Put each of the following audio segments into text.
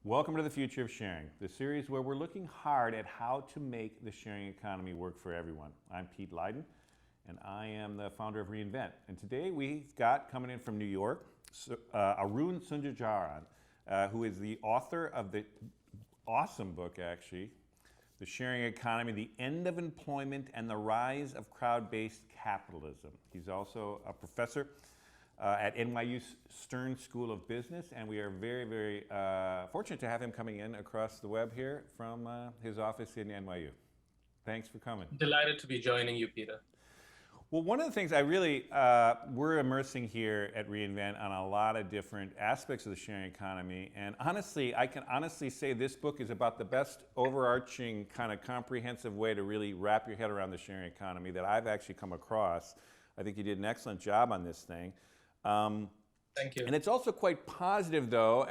Welcome to the Future of Sharing, the series where we're looking hard at how to make the sharing economy work for everyone. I'm Pete Leiden, and I am the founder of Reinvent. And today we've got, coming in from New York, Arun Sundararajan, who is the author of the awesome book, actually, The Sharing Economy, The End of Employment and the Rise of CrowdBased Capitalism. He's also a professor at NYU Stern School of Business, and we are very, very fortunate to have him coming in across the web here from his office in NYU. Thanks for coming. Delighted to be joining you, Peter. Well, one of the things we're immersing here at Reinvent on a lot of different aspects of the sharing economy, and honestly, I can honestly say this book is about the best overarching kind of comprehensive way to really wrap your head around the sharing economy that I've actually come across. I think you did an excellent job on this thing. Thank you. And it's also quite positive, though,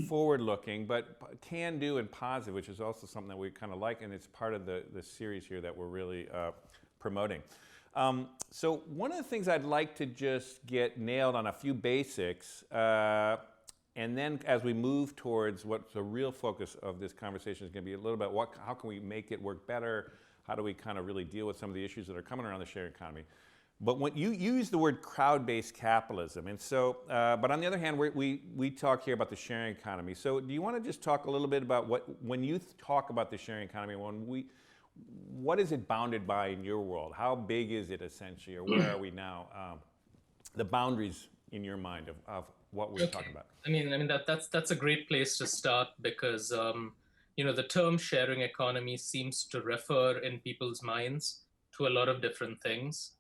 forward-looking, but can-do and positive, which is also something that we kind of like, and it's part of the series here that we're really promoting. So one of the things I'd like to just get nailed on a few basics, and then as we move towards what the real focus of this conversation is going to be a little bit, how can we make it work better? How do we kind of really deal with some of the issues that are coming around the sharing economy? But when you use the word crowd-based capitalism, and so, but on the other hand, we talk here about the sharing economy. So do you want to just talk a little bit about when you talk about the sharing economy, what is it bounded by in your world? How big is it essentially, or where are we now? The boundaries in your mind of what we're talking about. I mean that's a great place to start because the term sharing economy seems to refer in people's minds to a lot of different things.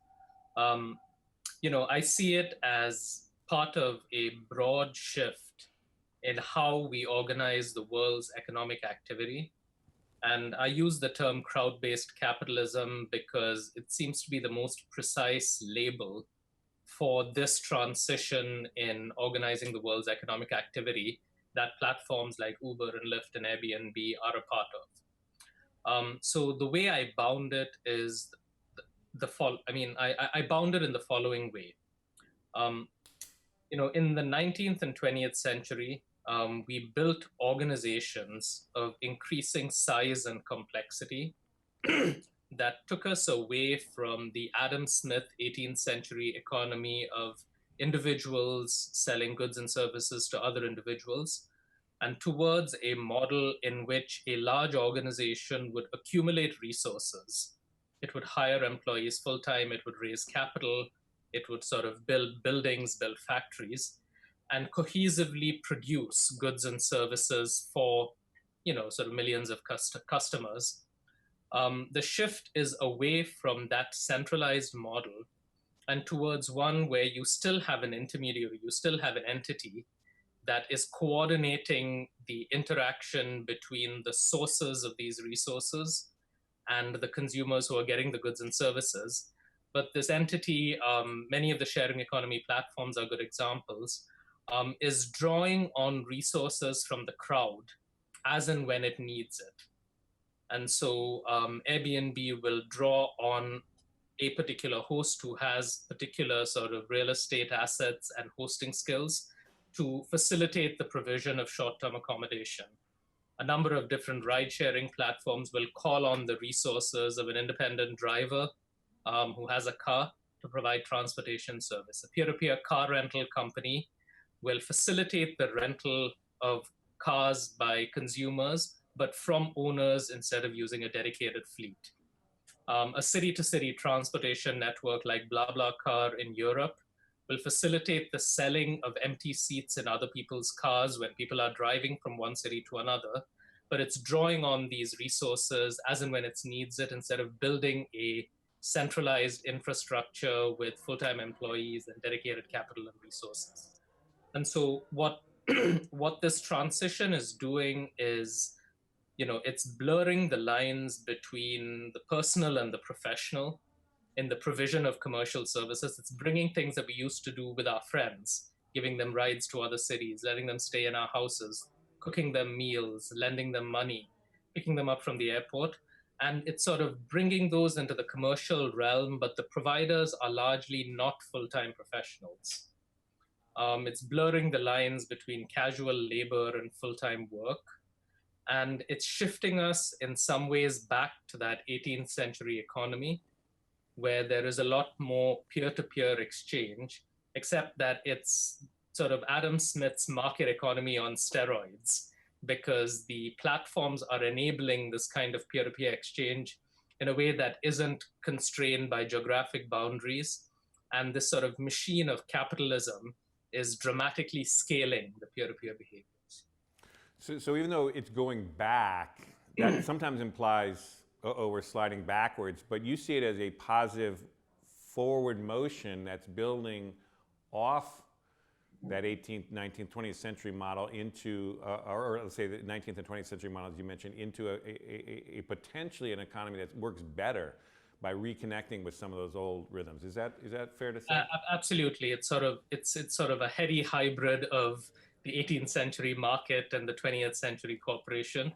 I see it as part of a broad shift in how we organize the world's economic activity. And I use the term crowd-based capitalism because it seems to be the most precise label for this transition in organizing the world's economic activity that platforms like Uber and Lyft and Airbnb are a part of. So the way I bound it is I bound it in the following way. In the 19th and 20th century, we built organizations of increasing size and complexity that took us away from the Adam Smith 18th century economy of individuals selling goods and services to other individuals, and towards a model in which a large organization would accumulate resources. It would hire employees full-time, it would raise capital, it would sort of build buildings, build factories, and cohesively produce goods and services for, sort of millions of customers. The shift is away from that centralized model and towards one where you still have an intermediary, you still have an entity that is coordinating the interaction between the sources of these resources and the consumers who are getting the goods and services. But this entity, many of the sharing economy platforms are good examples, is drawing on resources from the crowd as and when it needs it. And so Airbnb will draw on a particular host who has particular sort of real estate assets and hosting skills to facilitate the provision of short-term accommodation. A number of different ride-sharing platforms will call on the resources of an independent driver who has a car to provide transportation service. A peer-to-peer car rental company will facilitate the rental of cars by consumers, but from owners instead of using a dedicated fleet. A city-to-city transportation network like BlaBlaCar in Europe will facilitate the selling of empty seats in other people's cars when people are driving from one city to another, but it's drawing on these resources as and when it needs it instead of building a centralized infrastructure with full-time employees and dedicated capital and resources. And so what this transition is doing is, it's blurring the lines between the personal and the professional in the provision of commercial services. It's bringing things that we used to do with our friends, giving them rides to other cities, letting them stay in our houses, cooking them meals, lending them money, picking them up from the airport. And it's sort of bringing those into the commercial realm, but the providers are largely not full-time professionals. It's blurring the lines between casual labor and full-time work. And it's shifting us in some ways back to that 18th century economy, where there is a lot more peer-to-peer exchange, except that it's sort of Adam Smith's market economy on steroids, because the platforms are enabling this kind of peer-to-peer exchange in a way that isn't constrained by geographic boundaries. And this sort of machine of capitalism is dramatically scaling the peer-to-peer behaviors. So even though it's going back, that sometimes implies, uh-oh, we're sliding backwards, but you see it as a positive forward motion that's building off that 18th, 19th, 20th century model into, or let's say the 19th and 20th century model, as you mentioned, into a potentially an economy that works better by reconnecting with some of those old rhythms. Is that fair to say? Absolutely. It's sort of a heady hybrid of the 18th century market and the 20th century corporation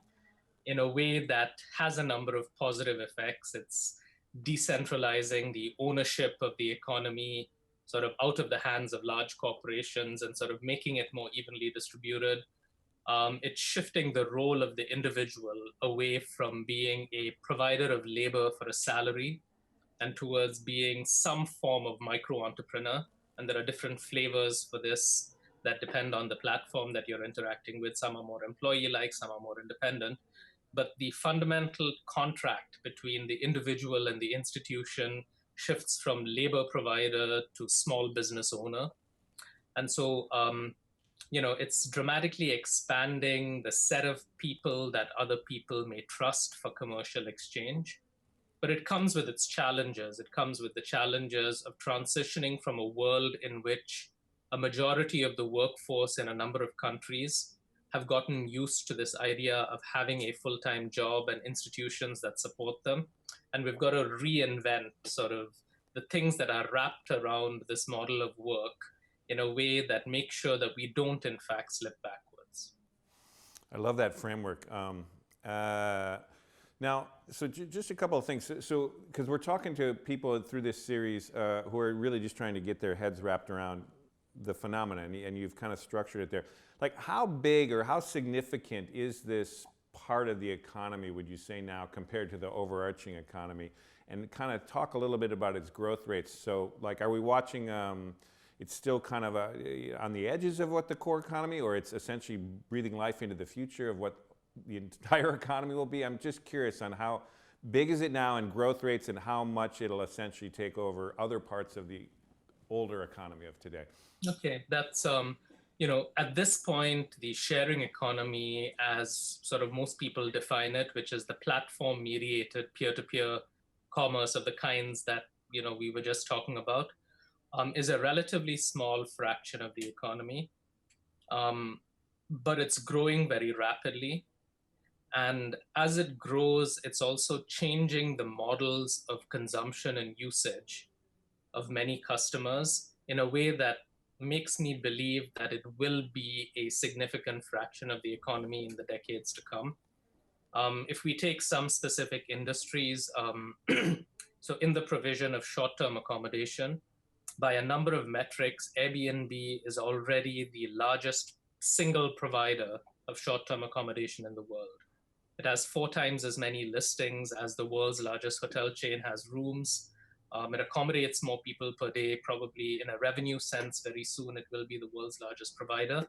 in a way that has a number of positive effects. It's decentralizing the ownership of the economy sort of out of the hands of large corporations and sort of making it more evenly distributed. It's shifting the role of the individual away from being a provider of labor for a salary and towards being some form of micro entrepreneur. And there are different flavors for this that depend on the platform that you're interacting with. Some are more employee-like, some are more independent. But the fundamental contract between the individual and the institution shifts from labor provider to small business owner. And so, it's dramatically expanding the set of people that other people may trust for commercial exchange. But it comes with its challenges. It comes with the challenges of transitioning from a world in which a majority of the workforce in a number of countries have gotten used to this idea of having a full-time job and institutions that support them. And we've got to reinvent sort of the things that are wrapped around this model of work in a way that makes sure that we don't, in fact, slip backwards. I love that framework. Now, so just a couple of things. So, because we're talking to people through this series who are really just trying to get their heads wrapped around the phenomenon, and you've kind of structured it there. Like, how big or how significant is this part of the economy, would you say now, compared to the overarching economy? And kind of talk a little bit about its growth rates. So, like, are we watching, it's still kind of on the edges of what the core economy, or it's essentially breathing life into the future of what the entire economy will be? I'm just curious on how big is it now in growth rates and how much it'll essentially take over other parts of the older economy of today. Okay, that's, at this point, the sharing economy, as sort of most people define it, which is the platform mediated peer-to-peer commerce of the kinds that, we were just talking about, is a relatively small fraction of the economy. But it's growing very rapidly. And as it grows, it's also changing the models of consumption and usage of many customers in a way that makes me believe that it will be a significant fraction of the economy in the decades to come. If we take some specific industries, so in the provision of short-term accommodation, by a number of metrics, Airbnb is already the largest single provider of short-term accommodation in the world. It has 4 times as many listings as the world's largest hotel chain has rooms. It accommodates more people per day, probably in a revenue sense. Very soon, it will be the world's largest provider.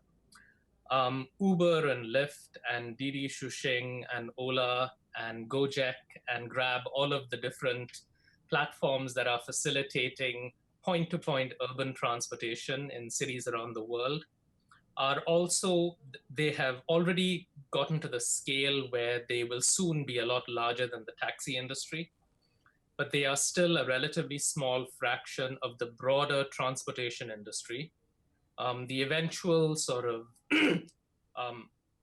Uber and Lyft and Didi Xuxing and Ola and Gojek and Grab, all of the different platforms that are facilitating point-to-point urban transportation in cities around the world are also, they have already gotten to the scale where they will soon be a lot larger than the taxi industry, but they are still a relatively small fraction of the broader transportation industry. The eventual sort of,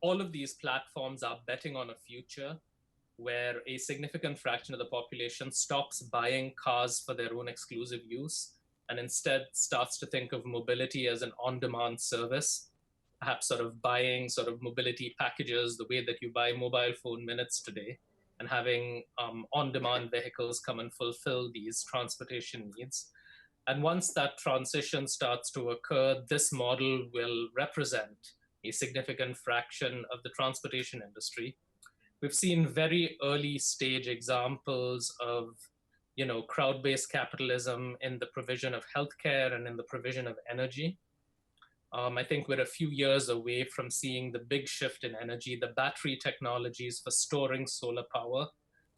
all of these platforms are betting on a future where a significant fraction of the population stops buying cars for their own exclusive use and instead starts to think of mobility as an on-demand service, perhaps sort of buying sort of mobility packages the way that you buy mobile phone minutes today, and having on-demand vehicles come and fulfill these transportation needs. And once that transition starts to occur, this model will represent a significant fraction of the transportation industry. We've seen very early stage examples of, crowd-based capitalism in the provision of healthcare and in the provision of energy. I think we're a few years away from seeing the big shift in energy. The battery technologies for storing solar power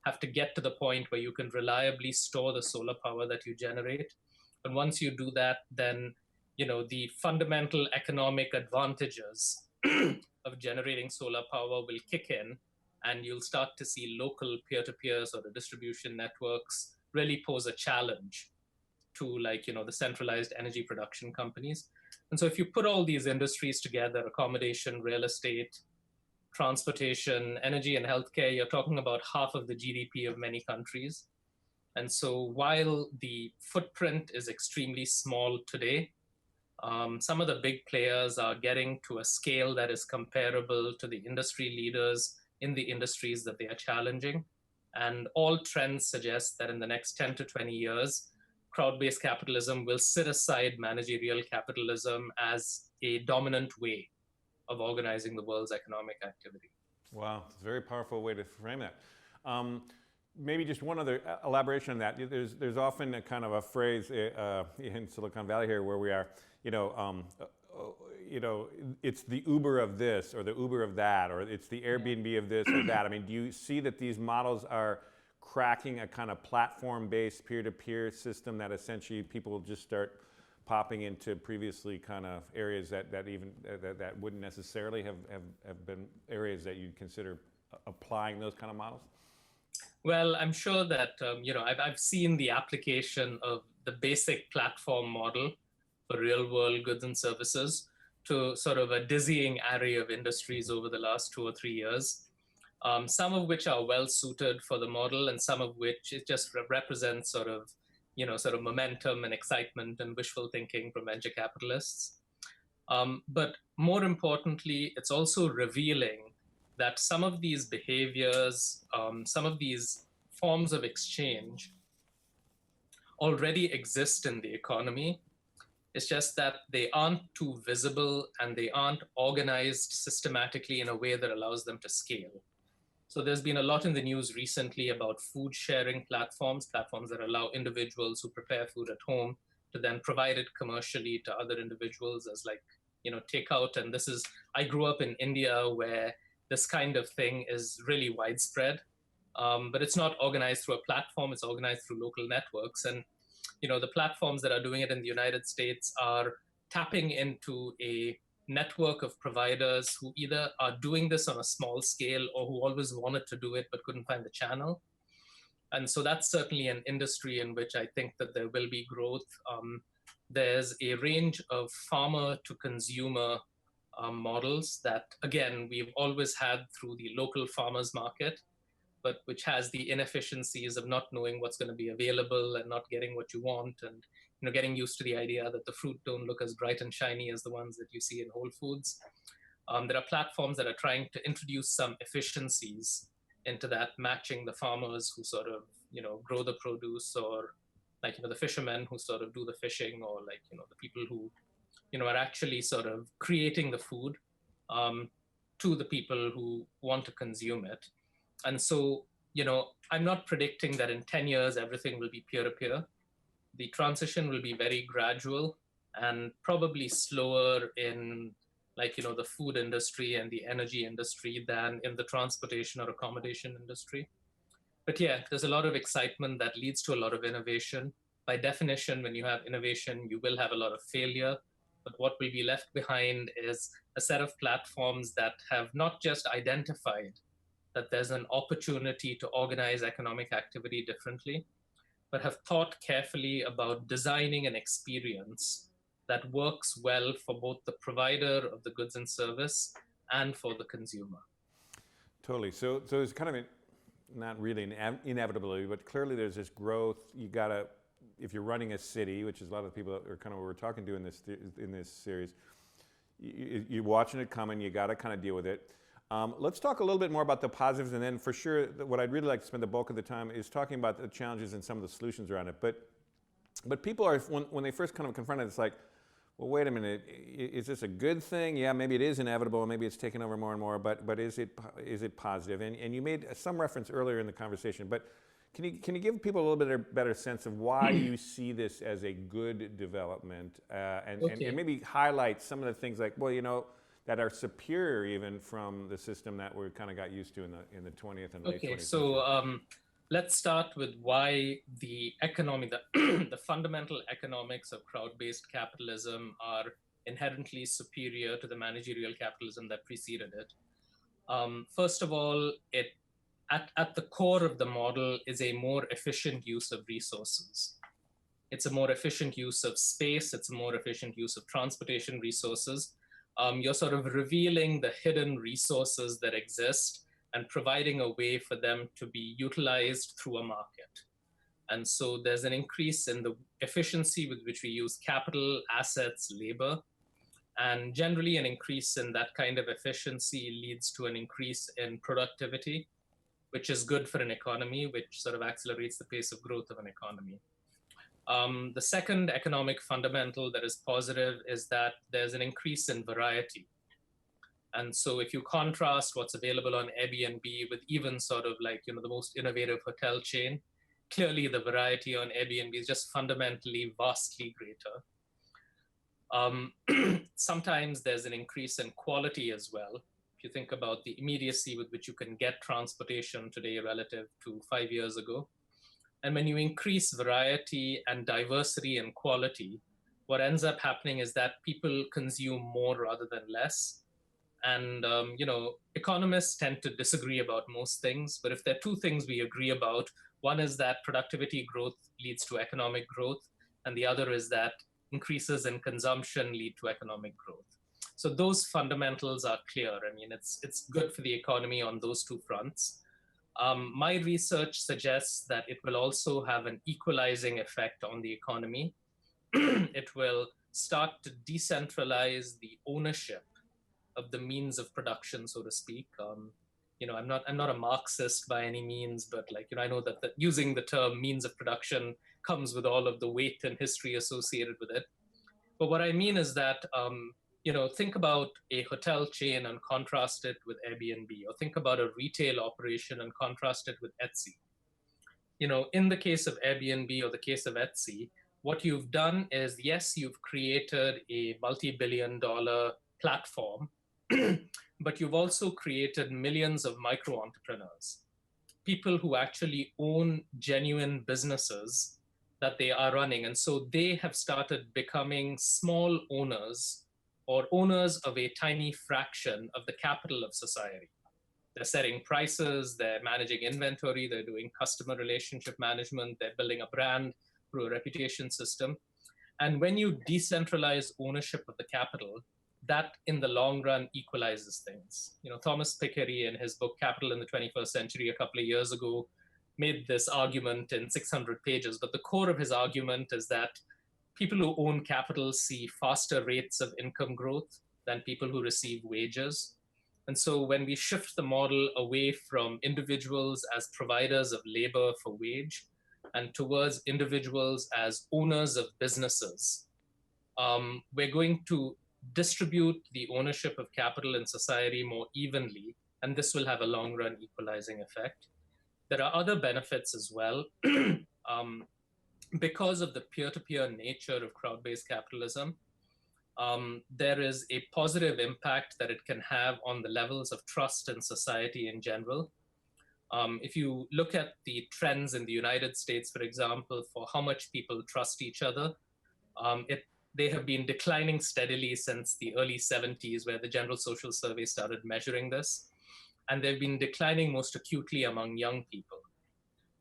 have to get to the point where you can reliably store the solar power that you generate. And once you do that, then the fundamental economic advantages of generating solar power will kick in, and you'll start to see local peer-to-peer sort of distribution networks really pose a challenge to the centralized energy production companies. And so if you put all these industries together, accommodation, real estate, transportation, energy, and healthcare, you're talking about half of the GDP of many countries. And so while the footprint is extremely small today, some of the big players are getting to a scale that is comparable to the industry leaders in the industries that they are challenging. And all trends suggest that in the next 10 to 20 years, crowd-based capitalism will sit aside managerial capitalism as a dominant way of organizing the world's economic activity. Wow, it's a very powerful way to frame that. Maybe just one other elaboration on that. There's often a kind of a phrase in Silicon Valley here where we are, it's the Uber of this or the Uber of that, or it's the Airbnb of this or that. I mean, do you see that these models are cracking a kind of platform-based peer-to-peer system that essentially people just start popping into previously kind of areas that wouldn't necessarily have been areas that you'd consider applying those kind of models? Well, I'm sure that I've seen the application of the basic platform model for real-world goods and services to sort of a dizzying array of industries over the last 2 or 3 years. Some of which are well suited for the model, and some of which it just represents sort of momentum and excitement and wishful thinking from venture capitalists. But more importantly, it's also revealing that some of these behaviors, some of these forms of exchange already exist in the economy. It's just that they aren't too visible and they aren't organized systematically in a way that allows them to scale. So there's been a lot in the news recently about food sharing platforms that allow individuals who prepare food at home to then provide it commercially to other individuals as takeout. And I grew up in India where this kind of thing is really widespread, but it's not organized through a platform, it's organized through local networks. And the platforms that are doing it in the United States are tapping into a network of providers who either are doing this on a small scale or who always wanted to do it but couldn't find the channel. And so that's certainly an industry in which I think that there will be growth. There's a range of farmer to consumer models that, again, we've always had through the local farmers market, but which has the inefficiencies of not knowing what's going to be available and not getting what you want, and getting used to the idea that the fruit don't look as bright and shiny as the ones that you see in Whole Foods. There are platforms that are trying to introduce some efficiencies into that, matching the farmers who sort of grow the produce, or the fishermen who sort of do the fishing, or the people who are actually sort of creating the food to the people who want to consume it. And so, I'm not predicting that in 10 years everything will be peer-to-peer. The transition will be very gradual and probably slower in the food industry and the energy industry than in the transportation or accommodation industry. But yeah, there's a lot of excitement that leads to a lot of innovation. By definition, when you have innovation, you will have a lot of failure. But what will be left behind is a set of platforms that have not just identified that there's an opportunity to organize economic activity differently, but have thought carefully about designing an experience that works well for both the provider of the goods and service and for the consumer. Totally. So it's kind of not really an inevitability, but clearly there's this growth. You gotta, if you're running a city, which is a lot of the people that are kind of what we're talking to in this series, you're watching it coming. You gotta kind of deal with it. Let's talk a little bit more about the positives, and then for sure, what I'd really like to spend the bulk of the time is talking about the challenges and some of the solutions around it. But But people are, when they first kind of confront it, it's like, well, wait a minute, is this a good thing? Yeah, maybe it is inevitable, maybe it's taken over more and more, but is it positive? And you made some reference earlier in the conversation, but can you give people a little bit better sense of why you see this as a good development, and maybe highlight some of the things like, well, you know, that are superior even from the system that we kind of got used to in the 20th and late 20th century? So let's start with why the economy, the fundamental economics of crowd-based capitalism are inherently superior to the managerial capitalism that preceded it. First of all, at the core of the model is a more efficient use of resources. It's a more efficient use of space. It's a more efficient use of transportation resources. You're sort of revealing the hidden resources that exist and providing a way for them to be utilized through a market. And so there's an increase in the efficiency with which we use capital, assets, labor. And generally, an increase in that kind of efficiency leads to an increase in productivity, which is good for an economy, which sort of accelerates the pace of growth of an economy. The second economic fundamental that is positive is that there's an increase in variety. And so if you contrast what's available on Airbnb with even sort of like, you know, the most innovative hotel chain, clearly the variety on Airbnb is just fundamentally vastly greater. Sometimes there's an increase in quality as well. If you think about the immediacy with which you can get transportation today relative to 5 years ago. And when you increase variety and diversity and quality, what ends up happening is that people consume more rather than less. And, you know, economists tend to disagree about most things, but if there are two things we agree about, one is that productivity growth leads to economic growth, and the other is that increases in consumption lead to economic growth. So those fundamentals are clear. I mean, it's good for the economy on those two fronts. My research suggests that it will also have an equalizing effect on the economy. It will start to decentralize the ownership of the means of production, so to speak. You know, I'm not a Marxist by any means, but like, you know, I know that using the term means of production comes with all of the weight and history associated with it. But what I mean is that, you know, think about a hotel chain and contrast it with Airbnb, or think about a retail operation and contrast it with Etsy. You know, in the case of Airbnb or the case of Etsy, what you've done is, yes, you've created a multi-billion-dollar platform, but you've also created millions of micro entrepreneurs, people who actually own genuine businesses that they are running. And so they have started becoming small owners or owners of a tiny fraction of the capital of society. They're setting prices, they're managing inventory, they're doing customer relationship management, they're building a brand through a reputation system. And when you decentralize ownership of the capital, that in the long run equalizes things. You know, Thomas Piketty in his book Capital in the 21st Century a couple of years ago made this argument in 600 pages, but the core of his argument is that people who own capital see faster rates of income growth than people who receive wages. And so when we shift the model away from individuals as providers of labor for wage and towards individuals as owners of businesses, we're going to distribute the ownership of capital in society more evenly, and this will have a long-run equalizing effect. There are other benefits as well. Because of the peer-to-peer nature of crowd-based capitalism, there is a positive impact that it can have on the levels of trust in society in general. If you look at the trends in the United States, for example, for how much people trust each other, they have been declining steadily since the early 70s, where the General Social Survey started measuring this. And they've been declining most acutely among young people.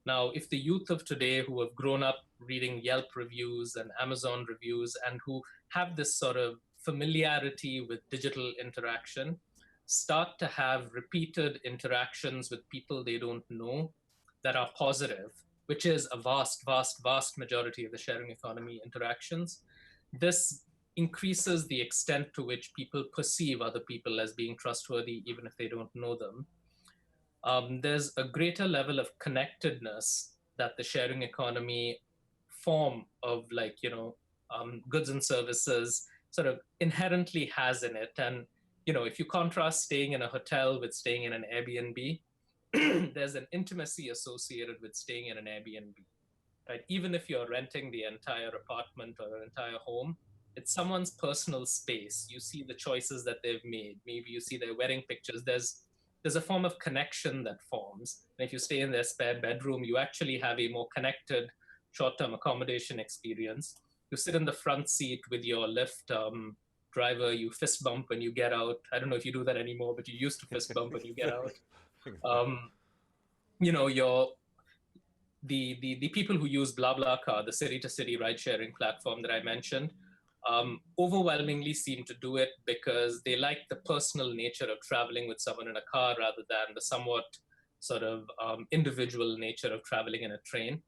Now, if the youth of today who have grown up reading Yelp reviews and Amazon reviews and who have this sort of familiarity with digital interaction start to have repeated interactions with people they don't know that are positive, which is a vast, vast, vast majority of the sharing economy interactions, this increases the extent to which people perceive other people as being trustworthy, even if they don't know them. There's a greater level of connectedness that the sharing economy form of like, goods and services sort of inherently has in it. And, if you contrast staying in a hotel with staying in an Airbnb, there's an intimacy associated with staying in an Airbnb, right? Even if you're renting the entire apartment or an entire home, it's someone's personal space. You see the choices that they've made. Maybe you see their wedding pictures. There's a form of connection that forms. And if you stay in their spare bedroom, you actually have a more connected short-term accommodation experience. You sit in the front seat with your Lyft driver, you fist bump when you get out. I don't know if you do that anymore, but you used to fist bump when you get out. Your the people who use BlaBlaCar, the city-to-city ride-sharing platform that I mentioned, overwhelmingly seem to do it because they like the personal nature of traveling with someone in a car rather than the somewhat sort of individual nature of traveling in a train.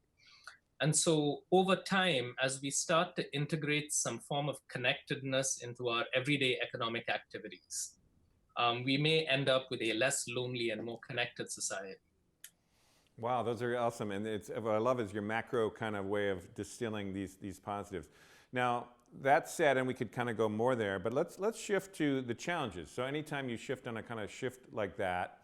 And so over time, as we start to integrate some form of connectedness into our everyday economic activities, we may end up with a less lonely and more connected society. Wow, those are awesome. And what I love is your macro kind of way of distilling these positives. Now, that said, and we could kind of go more there, but let's shift to the challenges. So anytime you shift on a kind of shift like that,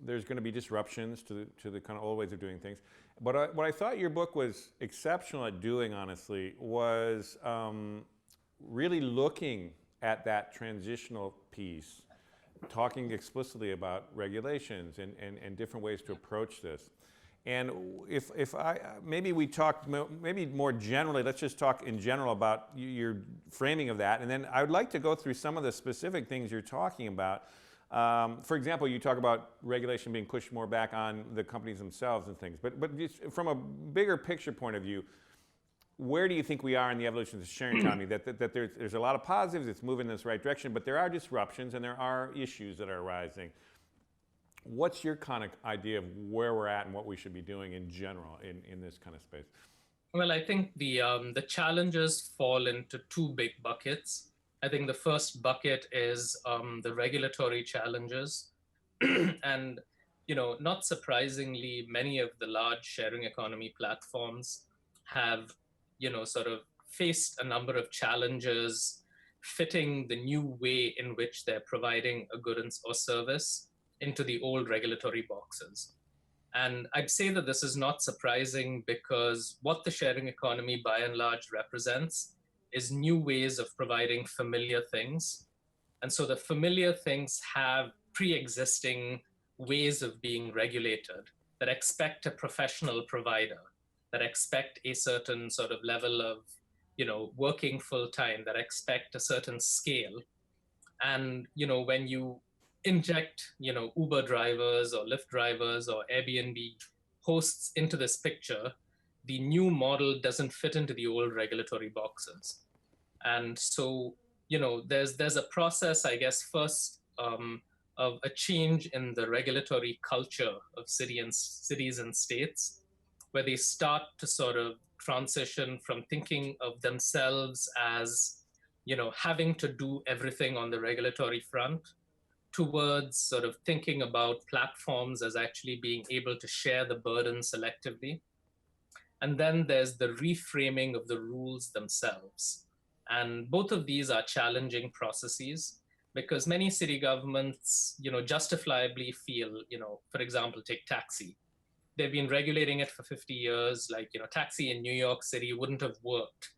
there's going to be disruptions to the kind of old ways of doing things. But what I thought your book was exceptional at doing, honestly, was really looking at that transitional piece, talking explicitly about regulations and different ways to approach this. And if maybe we talk, maybe more generally, let's just talk in general about your framing of that. And then I would like to go through some of the specific things you're talking about. For example, you talk about regulation being pushed more back on the companies themselves and things. But just from a bigger picture point of view, where do you think we are in the evolution of the sharing economy? That there's a lot of positives, it's moving in this right direction, but there are disruptions and there are issues that are arising. What's your kind of idea of where we're at and what we should be doing in general in this kind of space? Well, I think the challenges fall into two big buckets. I think the first bucket is the regulatory challenges. And, not surprisingly, many of the large sharing economy platforms have, sort of faced a number of challenges fitting the new way in which they're providing a good or service into the old regulatory boxes. And I'd say that this is not surprising because what the sharing economy by and large represents is new ways of providing familiar things. And so the familiar things have pre-existing ways of being regulated that expect a professional provider, that expect a certain sort of level of, working full time, that expect a certain scale. And, when you inject, Uber drivers or Lyft drivers or Airbnb hosts into this picture, the new model doesn't fit into the old regulatory boxes. And so, there's a process, I guess, first of a change in the regulatory culture of cities and states, where they start to sort of transition from thinking of themselves as, having to do everything on the regulatory front towards sort of thinking about platforms as actually being able to share the burden selectively. And then there's the reframing of the rules themselves. And both of these are challenging processes because many city governments, justifiably feel, for example, take taxi. They've been regulating it for 50 years. Like, taxi in New York City wouldn't have worked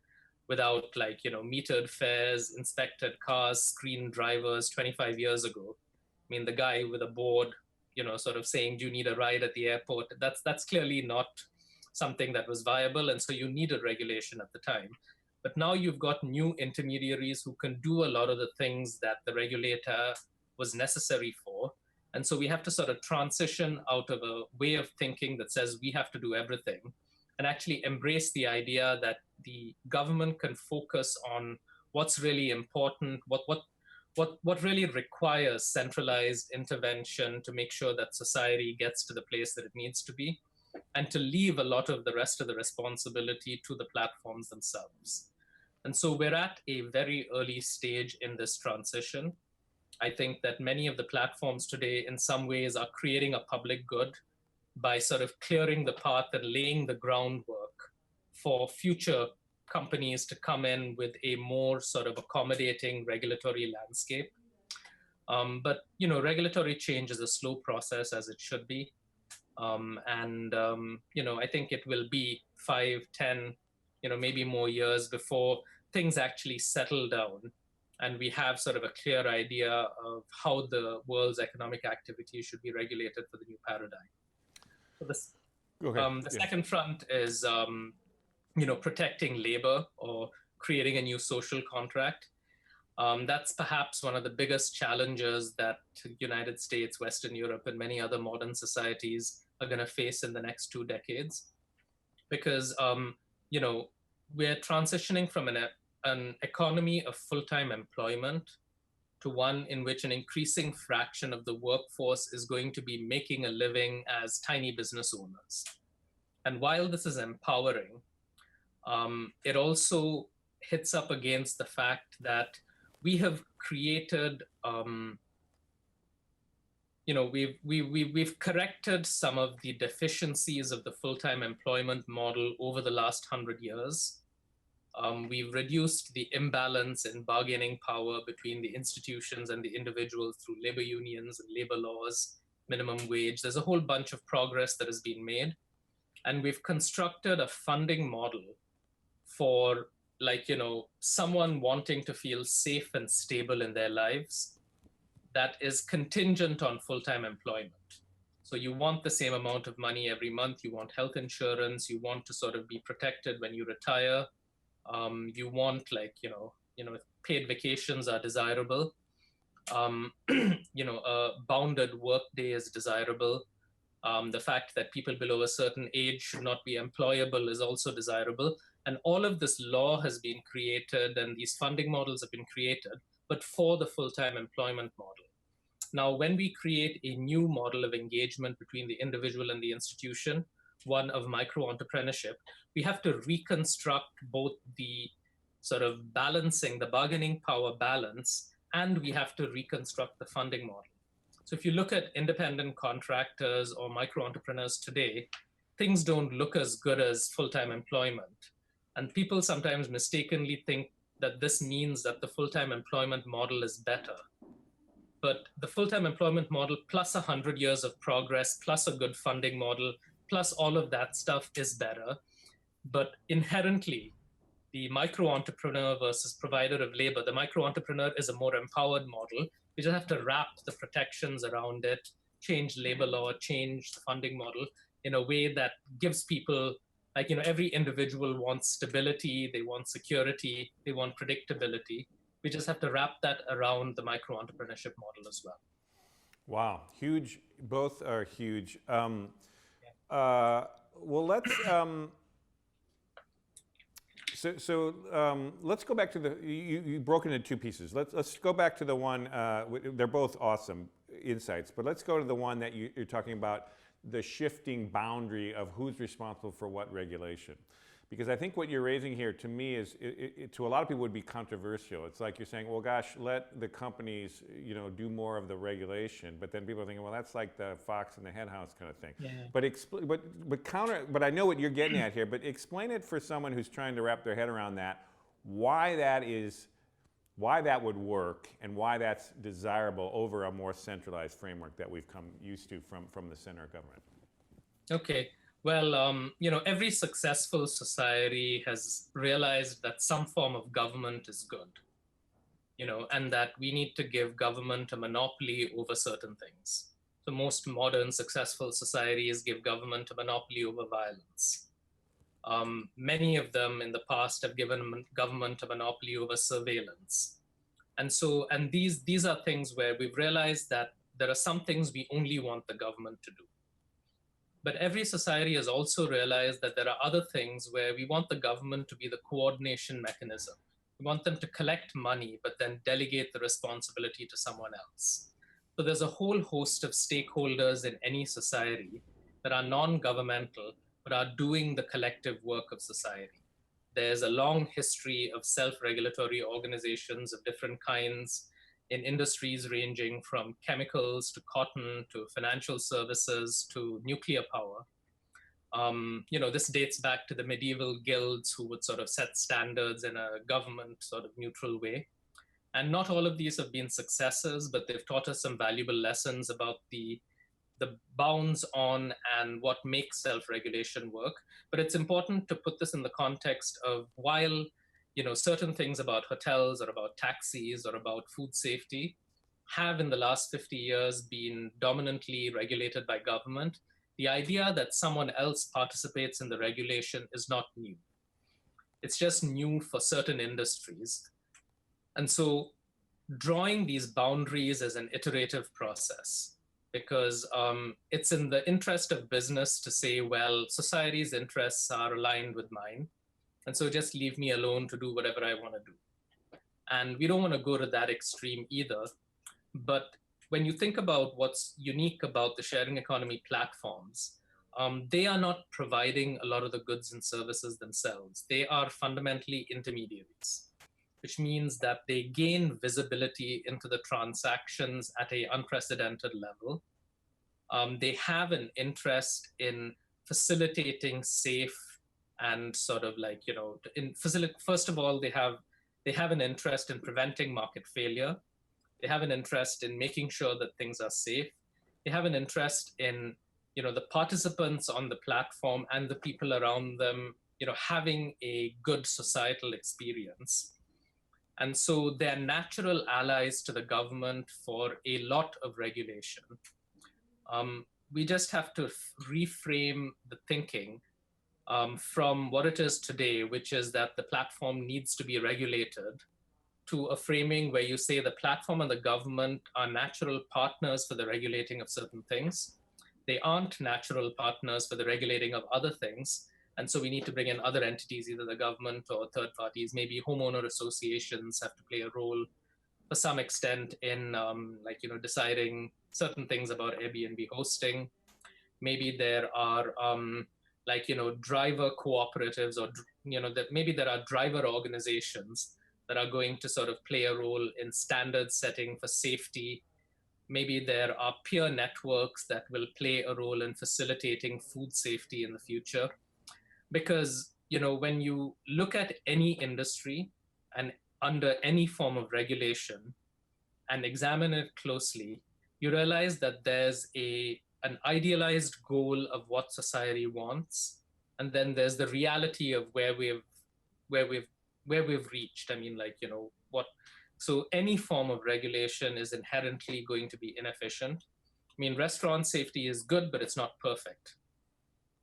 without metered fares, inspected cars, screened drivers 25 years ago. I mean, the guy with a board, sort of saying, do you need a ride at the airport? That's clearly not something that was viable. And so you needed regulation at the time. But now you've got new intermediaries who can do a lot of the things that the regulator was necessary for. And so we have to sort of transition out of a way of thinking that says we have to do everything and actually embrace the idea that the government can focus on what's really important, what really requires centralized intervention to make sure that society gets to the place that it needs to be, and to leave a lot of the rest of the responsibility to the platforms themselves. And so we're at a very early stage in this transition. I think that many of the platforms today, in some ways, are creating a public good by sort of clearing the path and laying the groundwork for future companies to come in with a more sort of accommodating regulatory landscape. But regulatory change is a slow process, as it should be. I think it will be 5, 10, maybe more years before things actually settle down and we have sort of a clear idea of how the world's economic activity should be regulated for the new paradigm. So the second front is protecting labor or creating a new social contract. That's perhaps one of the biggest challenges that United States, Western Europe, and many other modern societies are going to face in the next 2 decades, because we're transitioning from an economy of full-time employment to one in which an increasing fraction of the workforce is going to be making a living as tiny business owners. And while this is empowering, it also hits up against the fact that we have created, we've corrected some of the deficiencies of the full-time employment model over the last 100 years. We've reduced the imbalance in bargaining power between the institutions and the individuals through labor unions and labor laws, minimum wage. There's a whole bunch of progress that has been made. And we've constructed a funding model for someone wanting to feel safe and stable in their lives that is contingent on full-time employment. So you want the same amount of money every month, you want health insurance, you want to sort of be protected when you retire, you want paid vacations are desirable, a bounded work day is desirable. The fact that people below a certain age should not be employable is also desirable. And all of this law has been created and these funding models have been created, but for the full-time employment model. Now, when we create a new model of engagement between the individual and the institution, one of micro-entrepreneurship, we have to reconstruct both the sort of balancing, the bargaining power balance, and we have to reconstruct the funding model. So if you look at independent contractors or micro-entrepreneurs today, things don't look as good as full-time employment. And people sometimes mistakenly think that this means that the full-time employment model is better. But the full-time employment model plus 100 years of progress, plus a good funding model, plus all of that stuff is better. But inherently, the micro-entrepreneur versus provider of labor, the micro-entrepreneur is a more empowered model. We just have to wrap the protections around it, change labor law, change the funding model in a way that gives people, every individual wants stability, they want security, they want predictability. We just have to wrap that around the micro-entrepreneurship model as well. Wow, huge. Both are huge. Well, let's let's go back to the. You broke into 2 pieces. Let's go back to the one. They're both awesome insights, but let's go to the one that you're talking about, the shifting boundary of who's responsible for what regulation. Because I think what you're raising here, to me, is to a lot of people would be controversial. It's like you're saying, well, gosh, let the companies, do more of the regulation. But then people are thinking, well, that's like the fox in the henhouse kind of thing. Yeah. But I know what you're getting at here. But explain it for someone who's trying to wrap their head around that, why that would work, and why that's desirable over a more centralized framework that we've come used to from the center of government. Okay. Well, every successful society has realized that some form of government is good, and that we need to give government a monopoly over certain things. So most modern successful societies give government a monopoly over violence. Many of them in the past have given government a monopoly over surveillance. And these are things where we've realized that there are some things we only want the government to do. But every society has also realized that there are other things where we want the government to be the coordination mechanism. We want them to collect money, but then delegate the responsibility to someone else. So there's a whole host of stakeholders in any society that are non-governmental, but are doing the collective work of society. There's a long history of self-regulatory organizations of different kinds in industries ranging from chemicals to cotton to financial services to nuclear power. This dates back to the medieval guilds who would sort of set standards in a government sort of neutral way. And not all of these have been successes, but they've taught us some valuable lessons about the bounds on and what makes self-regulation work. But it's important to put this in the context of while certain things about hotels or about taxis or about food safety have in the last 50 years been dominantly regulated by government, the idea that someone else participates in the regulation is not new. It's just new for certain industries. And so drawing these boundaries is an iterative process, because it's in the interest of business to say, well, society's interests are aligned with mine, and so just leave me alone to do whatever I want to do. And we don't want to go to that extreme either. But when you think about what's unique about the sharing economy platforms, they are not providing a lot of the goods and services themselves. They are fundamentally intermediaries, which means that they gain visibility into the transactions at an unprecedented level. They have an interest in facilitating safe and sort of like, first of all, they have an interest in preventing market failure. They have an interest in making sure that things are safe. They have an interest in, the participants on the platform and the people around them, having a good societal experience. And so they're natural allies to the government for a lot of regulation. We just have to reframe the thinking from what it is today, which is that the platform needs to be regulated, to a framing where you say the platform and the government are natural partners for the regulating of certain things. They aren't natural partners for the regulating of other things. And so we need to bring in other entities, either the government or third parties. Maybe homeowner associations have to play a role to some extent in deciding certain things about Airbnb hosting. Maybe there are driver cooperatives, or that maybe there are driver organizations that are going to sort of play a role in standard setting for safety. Maybe there are peer networks that will play a role in facilitating food safety in the future. Because when you look at any industry and under any form of regulation and examine it closely, you realize that there's an idealized goal of what society wants, and then there's the reality of where we've reached. I mean, so any form of regulation is inherently going to be inefficient. I mean, restaurant safety is good, but it's not perfect.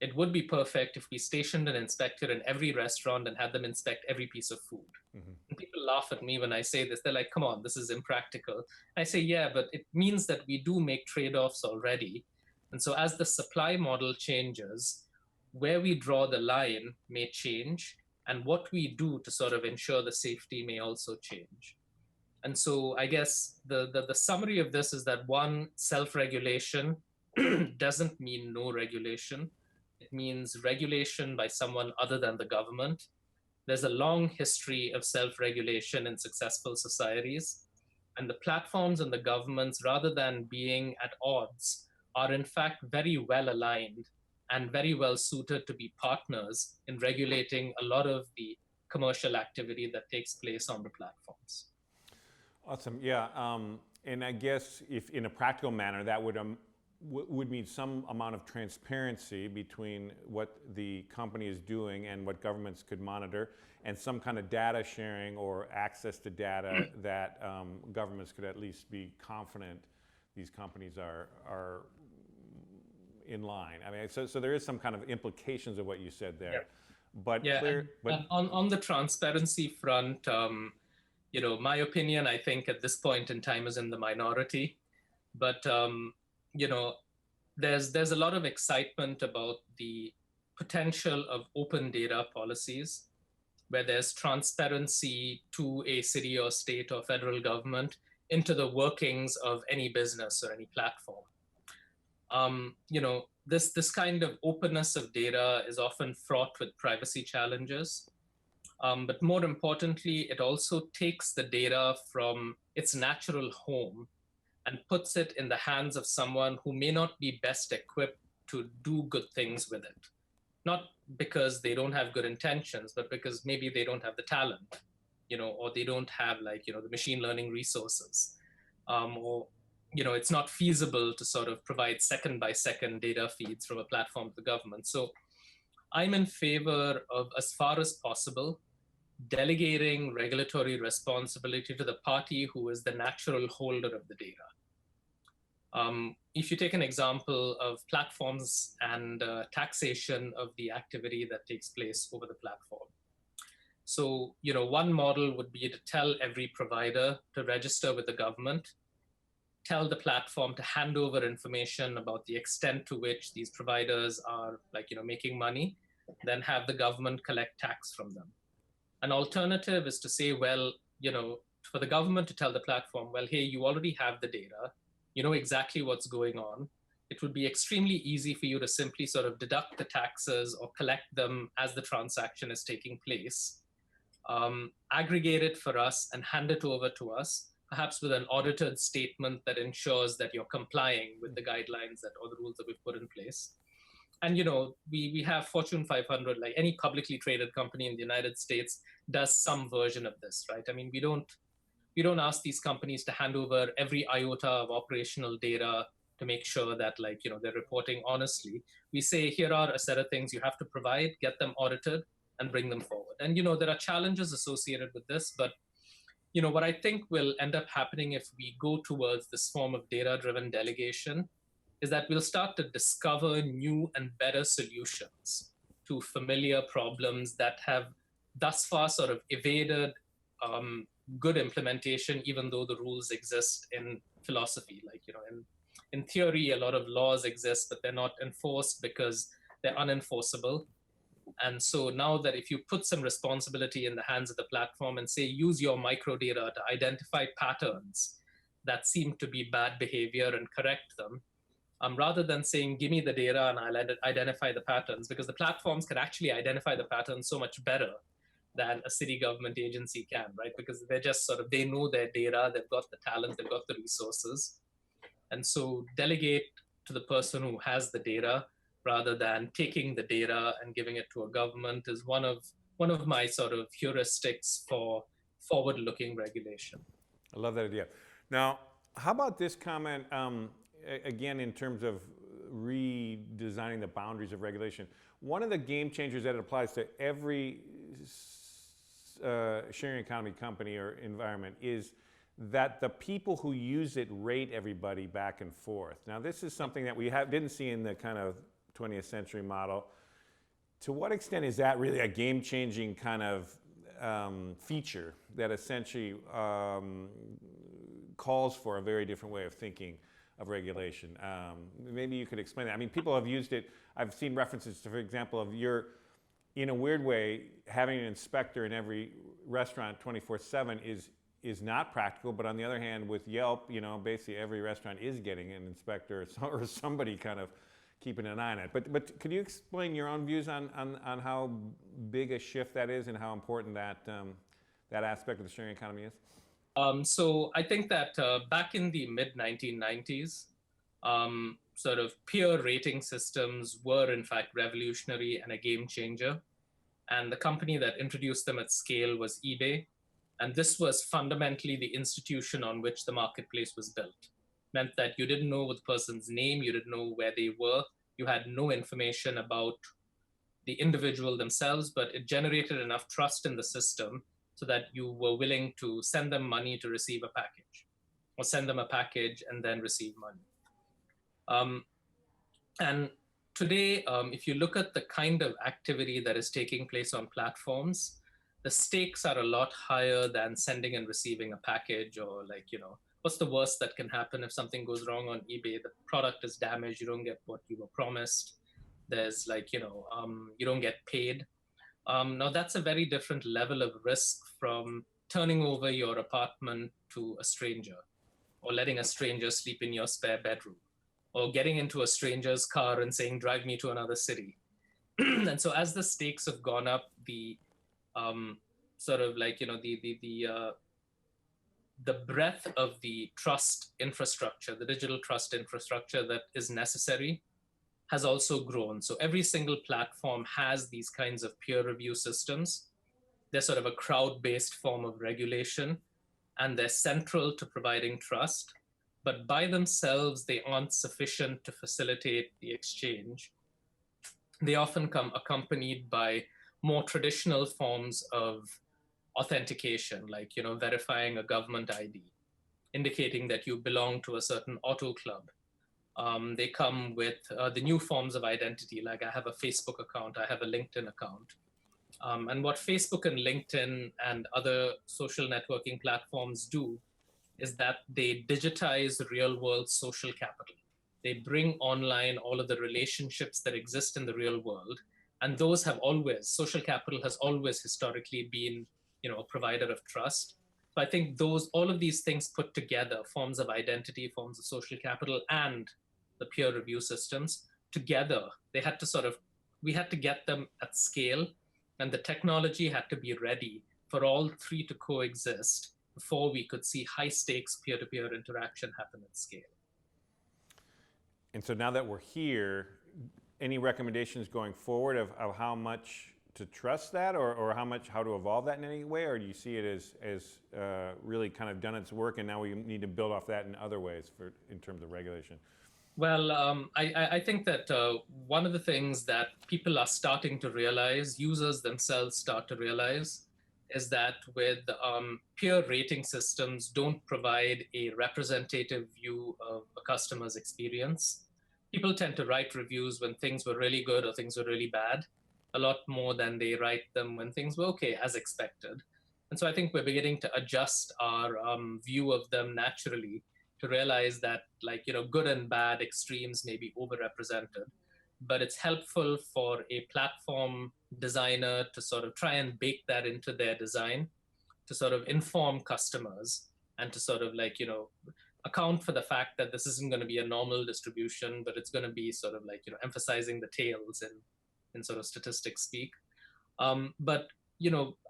It would be perfect if we stationed an inspector in every restaurant and had them inspect every piece of food. Mm-hmm. And people laugh at me when I say this. They're like, come on, this is impractical. I say, yeah, but it means that we do make trade-offs already. And so as the supply model changes, where we draw the line may change, and what we do to sort of ensure the safety may also change. And so I guess the summary of this is that, one, self-regulation doesn't mean no regulation. It means regulation by someone other than the government. There's a long history of self-regulation in successful societies. And the platforms and the governments, rather than being at odds, are in fact very well aligned and very well suited to be partners in regulating a lot of the commercial activity that takes place on the platforms. Awesome, yeah. And I guess if in a practical manner, that would mean some amount of transparency between what the company is doing and what governments could monitor, and some kind of data sharing or access to data that governments could at least be confident these companies are in line. I mean, so there is some kind of implications of what you said there. Yeah. But yeah, clear. But on the transparency front, my opinion, I think at this point in time, is in the minority. But there's a lot of excitement about the potential of open data policies, where there's transparency to a city or state or federal government into the workings of any business or any platform. This kind of openness of data is often fraught with privacy challenges. But more importantly, it also takes the data from its natural home and puts it in the hands of someone who may not be best equipped to do good things with it. not because they don't have good intentions, but because maybe they don't have the talent, or they don't have the machine learning resources, or it's not feasible to sort of provide second by second data feeds from a platform to the government. So I'm in favor of, as far as possible, delegating regulatory responsibility to the party who is the natural holder of the data. If you take an example of platforms and taxation of the activity that takes place over the platform. So, one model would be to tell every provider to register with the government, tell the platform to hand over information about the extent to which these providers are making money, then have the government collect tax from them. An alternative is to say, well, for the government to tell the platform, well, hey, you already have the data, you know exactly what's going on. It would be extremely easy for you to simply sort of deduct the taxes or collect them as the transaction is taking place, aggregate it for us and hand it over to us, perhaps with an audited statement that ensures that you're complying with the guidelines that or the rules that we've put in place. And we have Fortune 500, like any publicly traded company in the United States does some version of this, right? I mean, we don't ask these companies to hand over every iota of operational data to make sure that they're reporting honestly. We say, here are a set of things you have to provide, get them audited, and bring them forward. And there are challenges associated with this, but what I think will end up happening if we go towards this form of data-driven delegation is that we'll start to discover new and better solutions to familiar problems that have thus far sort of evaded good implementation, even though the rules exist in philosophy. In theory, a lot of laws exist, but they're not enforced because they're unenforceable. And so now that if you put some responsibility in the hands of the platform and say, use your microdata to identify patterns that seem to be bad behavior and correct them, rather than saying, give me the data and I'll identify the patterns, because the platforms can actually identify the patterns so much better than a city government agency can, right? Because they're just sort of, they know their data, they've got the talent, they've got the resources. And so delegate to the person who has the data rather than taking the data and giving it to a government is one of my sort of heuristics for forward-looking regulation. I love that idea. Now, how about this comment, again, in terms of redesigning the boundaries of regulation? One of the game changers that it applies to every sharing economy company or environment is that the people who use it rate everybody back and forth. Now, this is something that we didn't see in the kind of 20th century model. To what extent is that really a game-changing kind of feature that essentially calls for a very different way of thinking of regulation? Maybe you could explain that. I mean, people have used it. I've seen references to, for example, of in a weird way, having an inspector in every restaurant 24/7 is not practical, but on the other hand, with Yelp, basically every restaurant is getting an inspector or somebody kind of keeping an eye on it. But could you explain your own views on how big a shift that is and how important that aspect of the sharing economy is? So I think that back in the mid-1990s, sort of peer rating systems were in fact revolutionary and a game changer. And the company that introduced them at scale was eBay. And this was fundamentally the institution on which the marketplace was built. Meant that you didn't know the person's name, you didn't know where they were, you had no information about the individual themselves, but it generated enough trust in the system so that you were willing to send them money to receive a package, or send them a package and then receive money. And today, if you look at the kind of activity that is taking place on platforms, the stakes are a lot higher than sending and receiving a package, or what's the worst that can happen if something goes wrong on eBay? The product is damaged, you don't get what you were promised. There's you don't get paid. Now that's a very different level of risk from turning over your apartment to a stranger, or letting a stranger sleep in your spare bedroom, or getting into a stranger's car and saying, drive me to another city. And so as the stakes have gone up, the sort of the breadth of the trust infrastructure, the digital trust infrastructure that is necessary has also grown. So every single platform has these kinds of peer review systems. They're sort of a crowd-based form of regulation, and they're central to providing trust. But by themselves, they aren't sufficient to facilitate the exchange. They often come accompanied by more traditional forms of authentication, like verifying a government ID, indicating that you belong to a certain auto club. They come with the new forms of identity, like I have a Facebook account, I have a LinkedIn account. And what Facebook and LinkedIn and other social networking platforms do is that they digitize real world social capital. They bring online all of the relationships that exist in the real world. And those have always, social capital has always historically been, a provider of trust. So I think all of these things put together, forms of identity, forms of social capital, and the peer review systems together, we had to get them at scale, and the technology had to be ready for all three to coexist before we could see high stakes peer-to-peer interaction happen at scale. And so now that we're here, any recommendations going forward of how much to trust that, or how to evolve that in any way, or do you see it as really kind of done its work and now we need to build off that in other ways in terms of regulation? Well, I think that one of the things that people are starting to realize, users themselves start to realize, is that with peer rating systems don't provide a representative view of a customer's experience. People tend to write reviews when things were really good or things were really bad, a lot more than they write them when things were okay, as expected. And so I think we're beginning to adjust our view of them naturally to realize that, good and bad extremes may be overrepresented. But it's helpful for a platform designer to sort of try and bake that into their design, to sort of inform customers and to sort of account for the fact that this isn't going to be a normal distribution, but it's going to be sort of emphasizing the tails in sort of statistics speak. But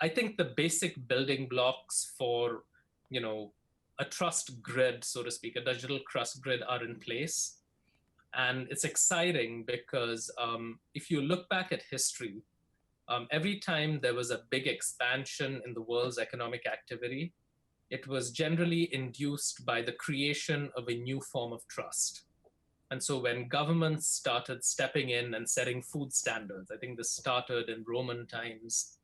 I think the basic building blocks for a trust grid, so to speak, a digital trust grid, are in place. And it's exciting because if you look back at history, every time there was a big expansion in the world's economic activity, it was generally induced by the creation of a new form of trust. And so when governments started stepping in and setting food standards, I think this started in Roman times,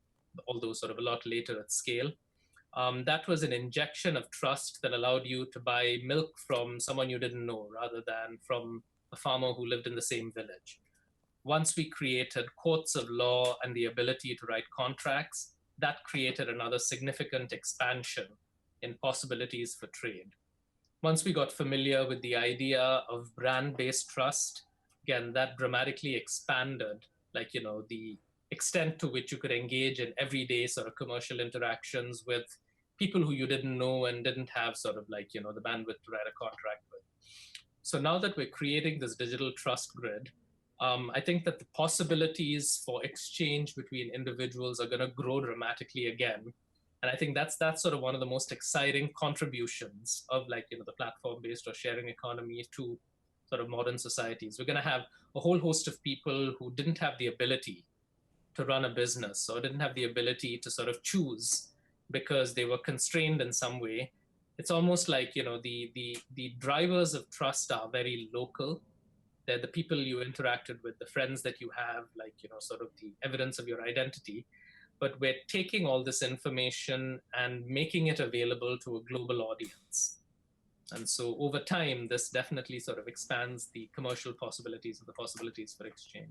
although sort of a lot later at scale, that was an injection of trust that allowed you to buy milk from someone you didn't know rather than from a farmer who lived in the same village. Once we created courts of law and the ability to write contracts, that created another significant expansion in possibilities for trade. Once we got familiar with the idea of brand-based trust, again, that dramatically expanded, the extent to which you could engage in everyday sort of commercial interactions with people who you didn't know and didn't have sort of the bandwidth to write a contract with. So now that we're creating this digital trust grid, I think that the possibilities for exchange between individuals are going to grow dramatically again. And I think that's sort of one of the most exciting contributions of the platform-based or sharing economy to sort of modern societies. We're going to have a whole host of people who didn't have the ability to run a business or didn't have the ability to sort of choose because they were constrained in some way. It's almost like the drivers of trust are very local. They're the people you interacted with, the friends that you have, sort of the evidence of your identity. But we're taking all this information and making it available to a global audience. And so over time, this definitely sort of expands the commercial possibilities and the possibilities for exchange.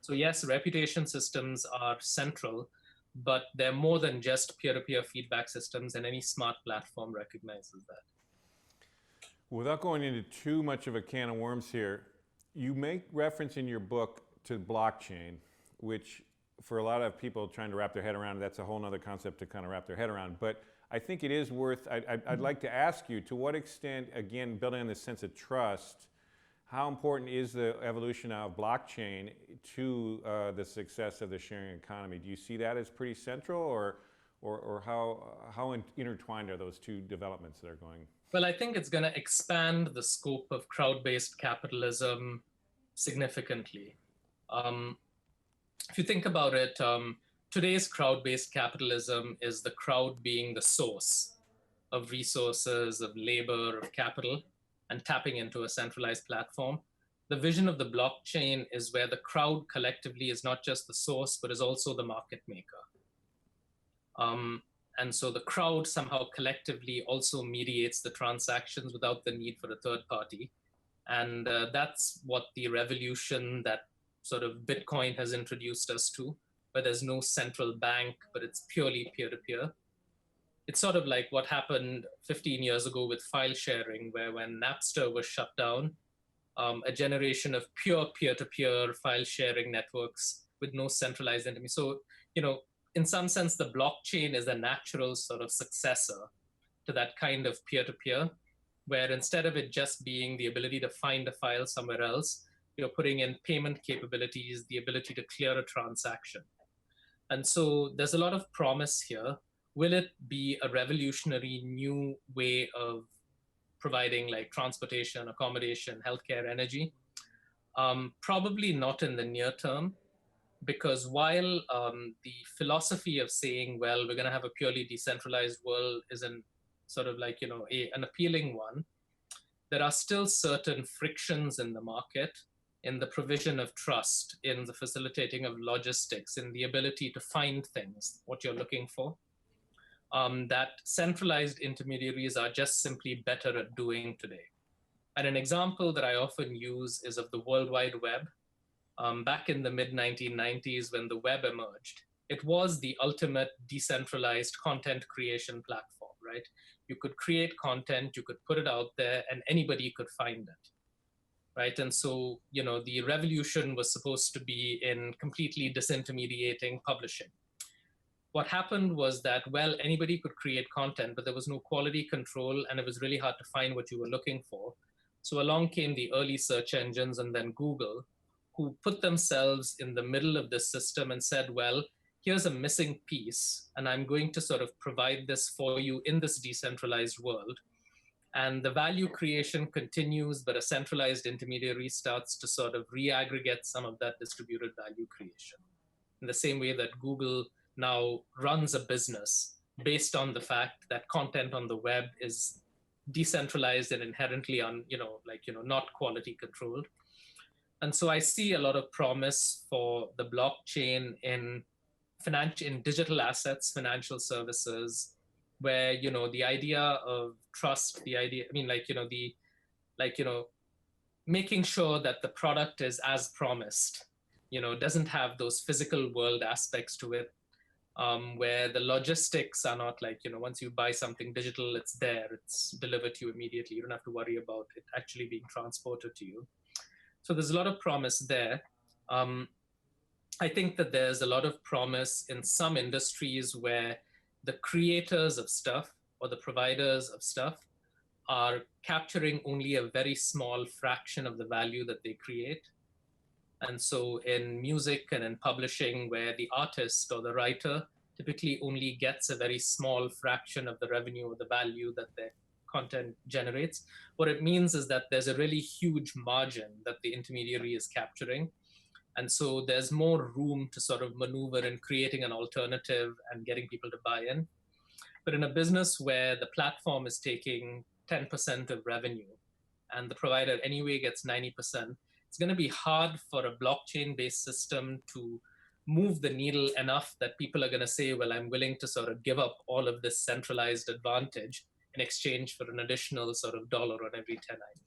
So yes, reputation systems are central, but they're more than just peer-to-peer feedback systems, and any smart platform recognizes that. Without going into too much of a can of worms here, you make reference in your book to blockchain, which for a lot of people trying to wrap their head around, that's a whole other concept to kind of wrap their head around. But I think it is worth, I'd like to ask you, to what extent, again, building on this sense of trust, how important is the evolution of blockchain to the success of the sharing economy? Do you see that as pretty central, or how intertwined are those two developments that are going? Well, I think it's going to expand the scope of crowd-based capitalism significantly. If you think about it, today's crowd-based capitalism is the crowd being the source of resources, of labor, of capital, and tapping into a centralized platform. The vision of the blockchain is where the crowd collectively is not just the source, but is also the market maker. And so the crowd somehow collectively also mediates the transactions without the need for a third party. And that's what the revolution that sort of Bitcoin has introduced us to, where there's no central bank, but it's purely peer-to-peer. It's sort of like what happened 15 years ago with file sharing, where when Napster was shut down, a generation of pure peer-to-peer file sharing networks with no centralized entity. So, in some sense, the blockchain is a natural sort of successor to that kind of peer-to-peer, where instead of it just being the ability to find a file somewhere else, you're putting in payment capabilities, the ability to clear a transaction. And so there's a lot of promise here. Will it be a revolutionary new way of providing like transportation, accommodation, healthcare, energy? Probably not in the near term, because while the philosophy of saying, well, we're going to have a purely decentralized world isn't sort of like, an appealing one, there are still certain frictions in the market, in the provision of trust, in the facilitating of logistics, in the ability to find things, what you're looking for, that centralized intermediaries are just simply better at doing today. And an example that I often use is of the World Wide Web. Back in the mid-1990s, when the web emerged, it was the ultimate decentralized content creation platform, right? You could create content, you could put it out there, and anybody could find it, right? And so, the revolution was supposed to be in completely disintermediating publishing. What happened was that, well, anybody could create content, but there was no quality control, and it was really hard to find what you were looking for. So along came the early search engines and then Google, who put themselves in the middle of this system and said, well, here's a missing piece, and I'm going to sort of provide this for you in this decentralized world. And the value creation continues, but a centralized intermediary starts to sort of re-aggregate some of that distributed value creation. In the same way that Google now runs a business based on the fact that content on the web is decentralized and inherently not quality controlled. And so I see a lot of promise for the blockchain in digital assets, financial services, where the idea of trust, making sure that the product is as promised, doesn't have those physical world aspects to it, where the logistics are not like, once you buy something digital, it's there, it's delivered to you immediately. You don't have to worry about it actually being transported to you. So there's a lot of promise there. I think that there's a lot of promise in some industries where the creators of stuff or the providers of stuff are capturing only a very small fraction of the value that they create. And so in music and in publishing, where the artist or the writer typically only gets a very small fraction of the revenue or the value that their content generates, what it means is that there's a really huge margin that the intermediary is capturing. And so there's more room to sort of maneuver in creating an alternative and getting people to buy in. But in a business where the platform is taking 10% of revenue and the provider anyway gets 90%, it's going to be hard for a blockchain-based system to move the needle enough that people are going to say, well, I'm willing to sort of give up all of this centralized advantage in exchange for an additional sort of dollar on every 10 I make.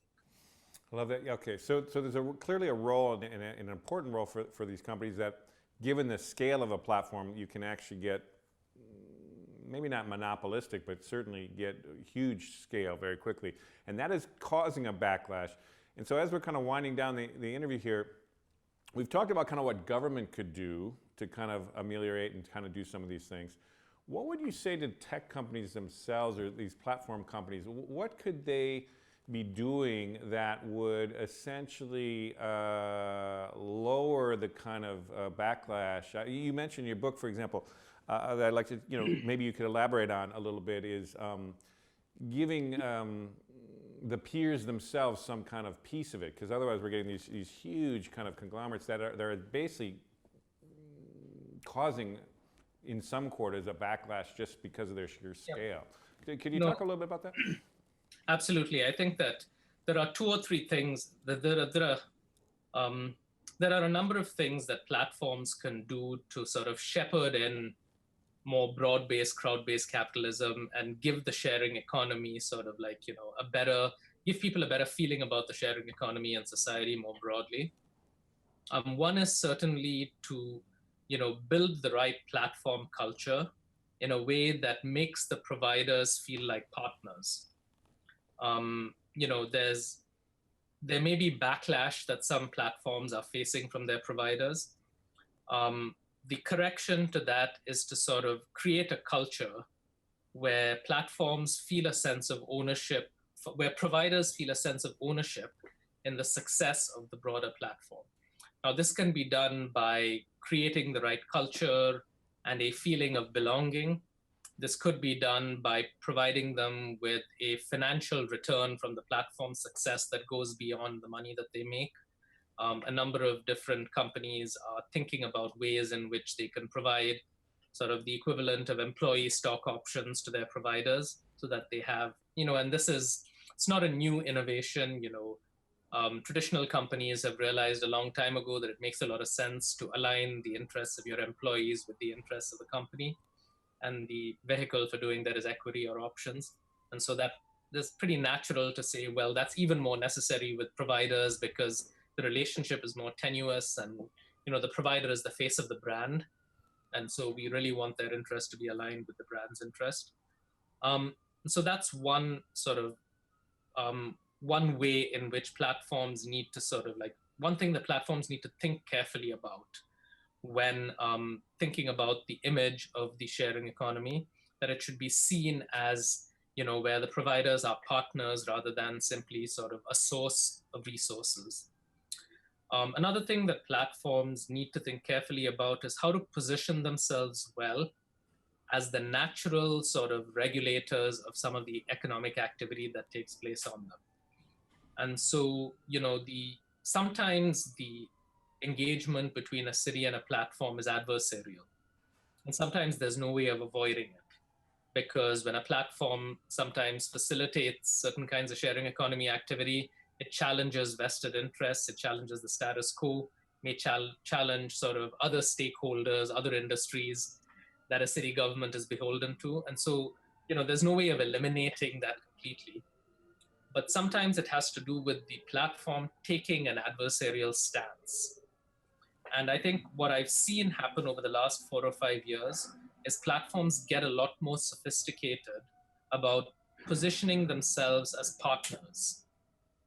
I love that. Okay, so there's clearly a role, and an important role for these companies that, given the scale of a platform, you can actually get, maybe not monopolistic, but certainly get huge scale very quickly. And that is causing a backlash. And so as we're kind of winding down the interview here, we've talked about kind of what government could do to kind of ameliorate and kind of do some of these things. What would you say to tech companies themselves, or these platform companies? What could they be doing that would essentially lower the kind of backlash? You mentioned in your book, for example, that I'd like to, maybe you could elaborate on a little bit, is giving the peers themselves some kind of piece of it, because otherwise we're getting these huge kind of conglomerates that are basically causing, in some quarters, a backlash just because of their sheer scale. Could you talk a little bit about that? Absolutely. I think that there are two or three things that there are a number of things that platforms can do to sort of shepherd in more broad-based, crowd-based capitalism and give the sharing economy sort of like, give people a better feeling about the sharing economy and society more broadly. One is certainly to, build the right platform culture in a way that makes the providers feel like partners. There may be backlash that some platforms are facing from their providers. The correction to that is to sort of create a culture where platforms feel a sense of ownership, where providers feel a sense of ownership in the success of the broader platform. Now, this can be done by creating the right culture and a feeling of belonging. This could be done by providing them with a financial return from the platform success that goes beyond the money that they make. A number of different companies are thinking about ways in which they can provide sort of the equivalent of employee stock options to their providers so that they have, and it's not a new innovation. Traditional companies have realized a long time ago that it makes a lot of sense to align the interests of your employees with the interests of the company. And the vehicle for doing that is equity or options. And so that's pretty natural to say, well, that's even more necessary with providers because the relationship is more tenuous and, the provider is the face of the brand. And so we really want their interest to be aligned with the brand's interest. So that's one sort of, one way in which platforms need to sort of like, one thing that platforms need to think carefully about when thinking about the image of the sharing economy, that it should be seen as, where the providers are partners rather than simply sort of a source of resources. Another thing that platforms need to think carefully about is how to position themselves well as the natural sort of regulators of some of the economic activity that takes place on them. And so, sometimes the engagement between a city and a platform is adversarial. And sometimes there's no way of avoiding it. Because when a platform sometimes facilitates certain kinds of sharing economy activity, it challenges vested interests, it challenges the status quo, may challenge sort of other stakeholders, other industries that a city government is beholden to. And so, there's no way of eliminating that completely. But sometimes it has to do with the platform taking an adversarial stance. And I think what I've seen happen over the last 4 or 5 years is platforms get a lot more sophisticated about positioning themselves as partners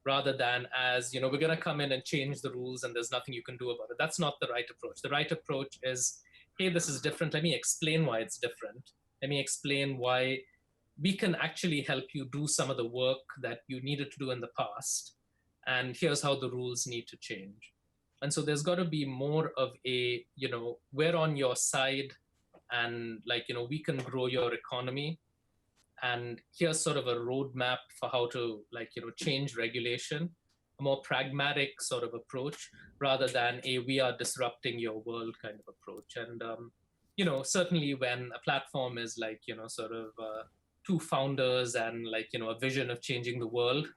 rather than as, we're going to come in and change the rules and there's nothing you can do about it. That's not the right approach. The right approach is, hey, this is different. Let me explain why it's different. Let me explain why we can actually help you do some of the work that you needed to do in the past. And here's how the rules need to change. And so there's got to be more of a, we're on your side and we can grow your economy. And here's sort of a roadmap for how to change regulation, a more pragmatic sort of approach rather than a we are disrupting your world kind of approach. And, certainly when a platform is two founders and a vision of changing the world,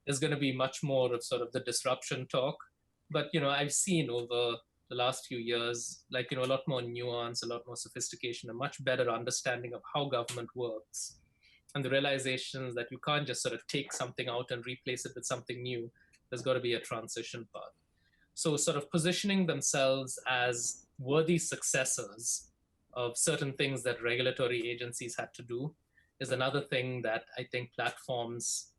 there's going to be much more of sort of the disruption talk. But, I've seen over the last few years, a lot more nuance, a lot more sophistication, a much better understanding of how government works. And the realization that you can't just sort of take something out and replace it with something new. There's got to be a transition path. So sort of positioning themselves as worthy successors of certain things that regulatory agencies had to do is another thing that I think platforms,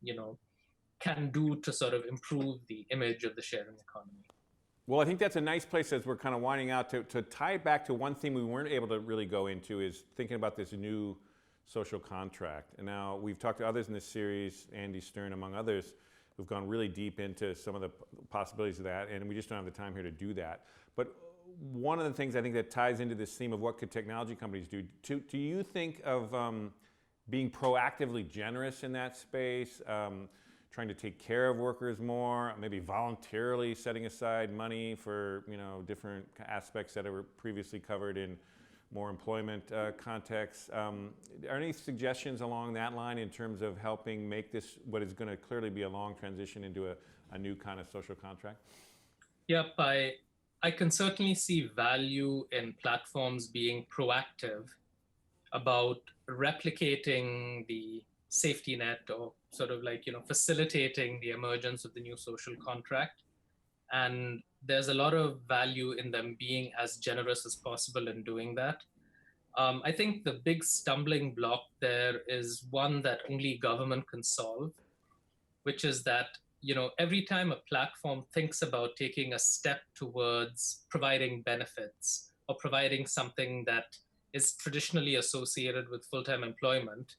can do to sort of improve the image of the sharing economy. Well, I think that's a nice place as we're kind of winding out to tie it back to one theme we weren't able to really go into is thinking about this new social contract. And now we've talked to others in this series, Andy Stern among others, who've gone really deep into some of the possibilities of that, and we just don't have the time here to do that. But one of the things I think that ties into this theme of what could technology companies do, do you think of being proactively generous in that space? trying to take care of workers more, maybe voluntarily setting aside money for different aspects that were previously covered in more employment contexts. Are any suggestions along that line in terms of helping make this what is going to clearly be a long transition into a new kind of social contract? Yep, I can certainly see value in platforms being proactive about replicating the safety net, or sort of like, facilitating the emergence of the new social contract. And there's a lot of value in them being as generous as possible in doing that. I think the big stumbling block there is one that only government can solve, which is that every time a platform thinks about taking a step towards providing benefits or providing something that is traditionally associated with full-time employment,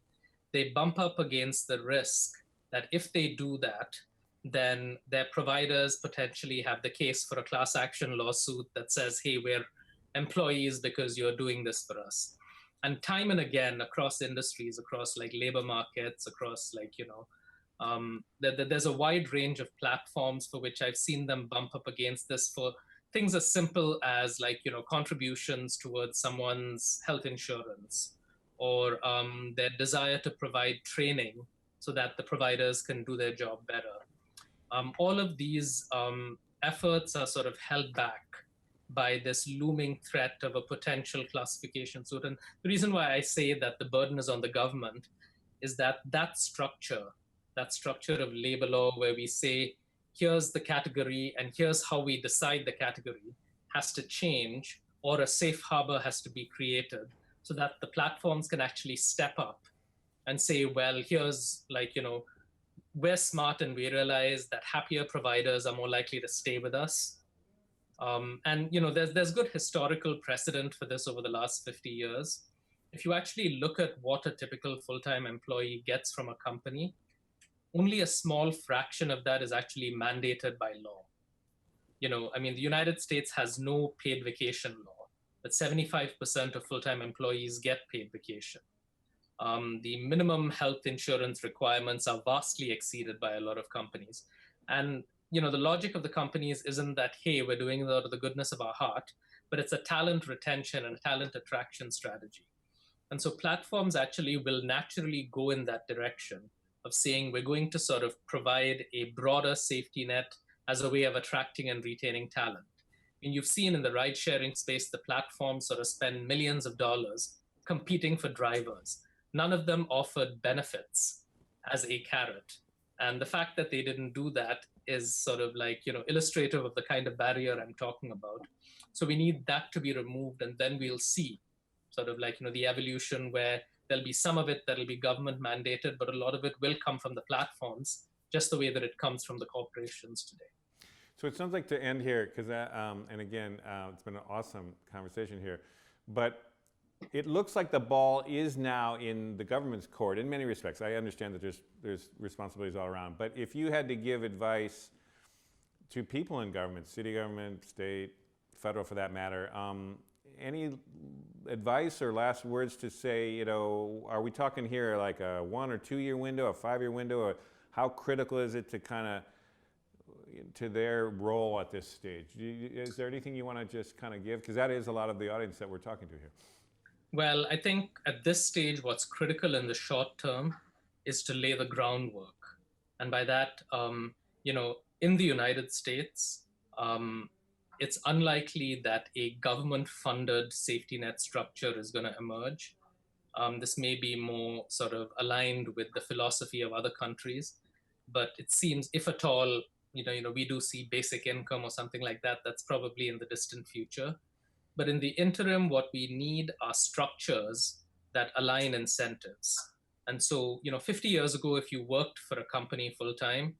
they bump up against the risk that if they do that, then their providers potentially have the case for a class action lawsuit that says, hey, we're employees because you're doing this for us. And time and again, across industries, across like labor markets, across like, there's a wide range of platforms for which I've seen them bump up against this for things as simple as like, contributions towards someone's health insurance, or their desire to provide training so that the providers can do their job better. All of these efforts are sort of held back by this looming threat of a potential classification suit. And the reason why I say that the burden is on the government is that that structure of labor law, where we say, here's the category and here's how we decide the category, has to change, or a safe harbor has to be created so that the platforms can actually step up and say, well, here's like, we're smart and we realize that happier providers are more likely to stay with us. And there's good historical precedent for this over the last 50 years. If you actually look at what a typical full-time employee gets from a company, only a small fraction of that is actually mandated by law. The United States has no paid vacation law, but 75% of full-time employees get paid vacation. The minimum health insurance requirements are vastly exceeded by a lot of companies. And the logic of the companies isn't that, hey, we're doing it out of the goodness of our heart, but it's a talent retention and talent attraction strategy. And so platforms actually will naturally go in that direction of saying we're going to sort of provide a broader safety net as a way of attracting and retaining talent. And you've seen in the ride-sharing space, the platforms sort of spend millions of dollars competing for drivers. None of them offered benefits as a carrot. And the fact that they didn't do that is sort of like, illustrative of the kind of barrier I'm talking about. So we need that to be removed, and then we'll see sort of like, the evolution where there'll be some of it that'll be government mandated, but a lot of it will come from the platforms, just the way that it comes from the corporations today. So it sounds like, to end here, because and again, it's been an awesome conversation here, but it looks like the ball is now in the government's court in many respects. I understand that there's responsibilities all around, but if you had to give advice to people in government, city government, state, federal for that matter, any advice or last words to say, are we talking here like a 1 or 2 year window, a 5 year window, or how critical is it to kind of to their role at this stage? Is there anything you want to just kind of give? Because that is a lot of the audience that we're talking to here. Well, I think at this stage, what's critical in the short term is to lay the groundwork. And by that, in the United States, it's unlikely that a government-funded safety net structure is going to emerge. This may be more sort of aligned with the philosophy of other countries, but it seems, if at all, we do see basic income or something like that, that's probably in the distant future. But in the interim, what we need are structures that align incentives. And so, 50 years ago, if you worked for a company full-time,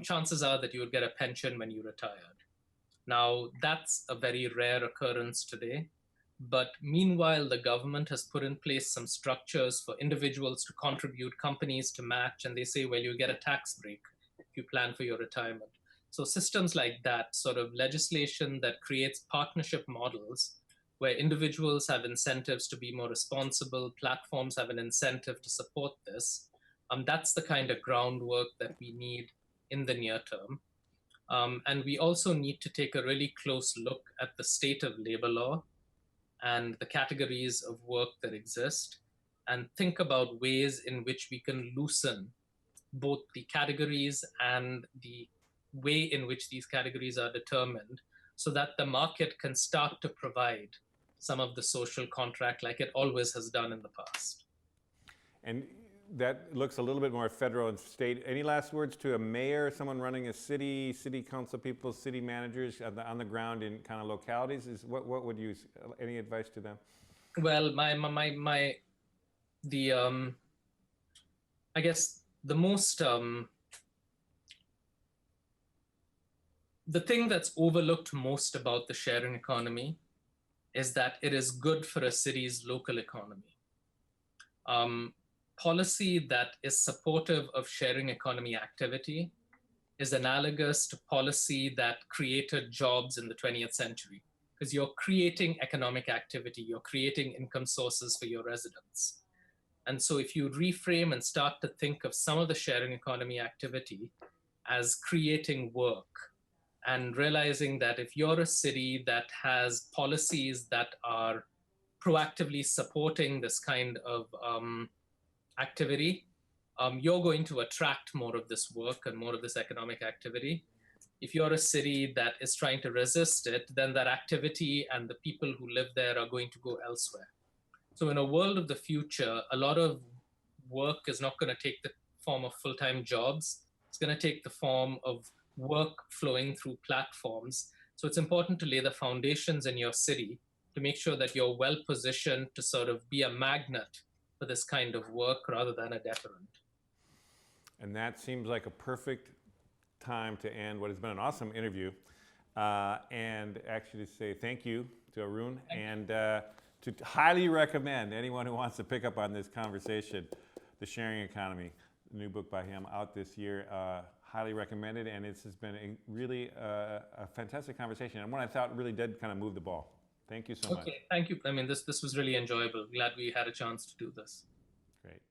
chances are that you would get a pension when you retired. Now, that's a very rare occurrence today. But meanwhile, the government has put in place some structures for individuals to contribute, companies to match, and they say, well, you get a tax break if you plan for your retirement. So systems like that, sort of legislation that creates partnership models where individuals have incentives to be more responsible, platforms have an incentive to support this, That's the kind of groundwork that we need in the near term. And we also need to take a really close look at the state of labor law and the categories of work that exist, and think about ways in which we can loosen both the categories and the way in which these categories are determined, so that the market can start to provide some of the social contract like it always has done in the past. And that looks a little bit more federal and state. Any last words to a mayor, someone running a city, city council people, city managers on the ground in kind of localities? What would you, any advice to them? Well, I guess the most, the thing that's overlooked most about the sharing economy is that it is good for a city's local economy. Policy that is supportive of sharing economy activity is analogous to policy that created jobs in the 20th century, because you're creating economic activity, you're creating income sources for your residents. And so if you reframe and start to think of some of the sharing economy activity as creating work, and realizing that if you're a city that has policies that are proactively supporting this kind of activity, you're going to attract more of this work and more of this economic activity. If you're a city that is trying to resist it, then that activity and the people who live there are going to go elsewhere. So in a world of the future, a lot of work is not going to take the form of full-time jobs. It's going to take the form of work flowing through platforms. So it's important to lay the foundations in your city to make sure that you're well positioned to sort of be a magnet for this kind of work rather than a deterrent. And that seems like a perfect time to end what has been an awesome interview, and actually to say thank you to Arun, and to highly recommend anyone who wants to pick up on this conversation, The Sharing Economy, the new book by him out this year. Highly recommended, and this has been really a fantastic conversation, and one I thought really did kind of move the ball. Thank you so much. Okay, thank you. I mean, this was really enjoyable. Glad we had a chance to do this. Great.